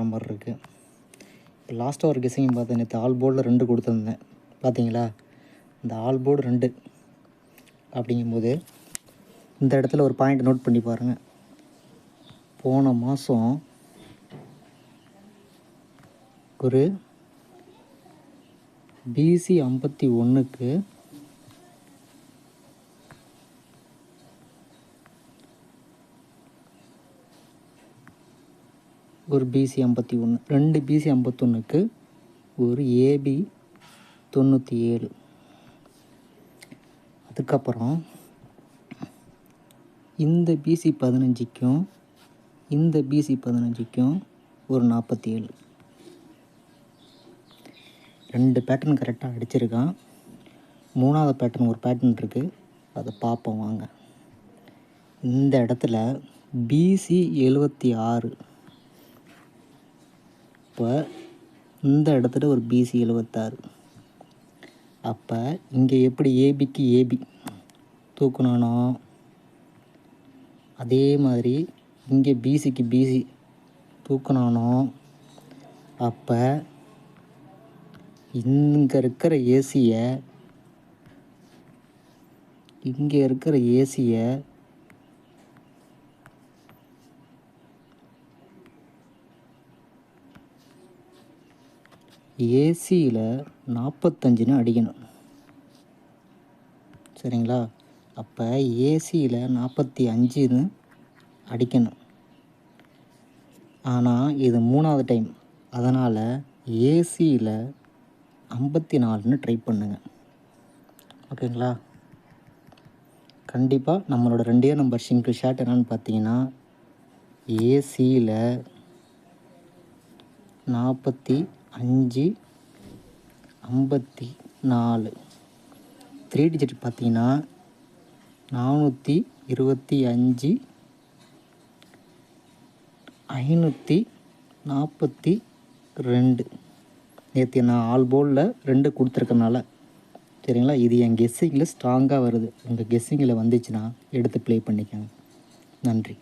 Number இருக்குது. இப்போ லாஸ்ட்டாக ஒரு கெஸ்ஸிங் பார்த்தேன். நேற்று ஆல் போர்டில் 2 கொடுத்துருந்தேன், பார்த்தீங்களா? இந்த ஆல் போர்டு 2 அப்படிங்கும்போது இந்த இடத்துல ஒரு பாயிண்ட் நோட் பண்ணி பாருங்கள். போன மாதம் ஒரு BC 51க்கு ஒரு BC 51, 2 BC 51க்கு ஒரு AB 97. அதுக்கப்புறம் இந்த BC 15க்கும் இந்த BC 15க்கும் ஒரு 47. 2 பேட்டர்ன் கரெக்டாக அடிச்சிருக்கான். 3வது பேட்டர்ன் ஒரு பேட்டர்ன் இருக்குது, அதை பார்ப்போம் வாங்க. இந்த இடத்துல BC 76. இப்போ இந்த இடத்துல ஒரு BC 76. அப்போ இங்கே எப்படி ஏபிக்கு ஏபி தூக்கணானோ அதே மாதிரி இங்கே பிசிக்கு பிசி தூக்கணானோ, அப்போ இங்கே இருக்கிற ஏசியை ஏசியில் 45ன்னு அடிக்கணும், சரிங்களா? அப்போ ஏசியில் 45ன்னு அடிக்கணும். ஆனால் இது 3வது டைம், அதனால் ஏசியில் 54ன்னு ட்ரை பண்ணுங்கள், ஓகேங்களா? கண்டிப்பாக நம்மளோட 2 நம்பர் சிங்கிள் ஷாட் என்னென்னு பார்த்தீங்கன்னா, ஏசியில் 45 54, 3 டிஜிட் பார்த்தீங்கன்னா 425 542. நேற்று நான் ஆல் போர்டில் 2 கொடுத்துருக்கனால, சரிங்களா? இது என் கெஸ்ஸிங்கில் ஸ்ட்ராங்காக வருது. உங்கள் கெஸ்ஸிங்கில் வந்துச்சுன்னா எடுத்து ப்ளே பண்ணிக்கோங்க. நன்றி.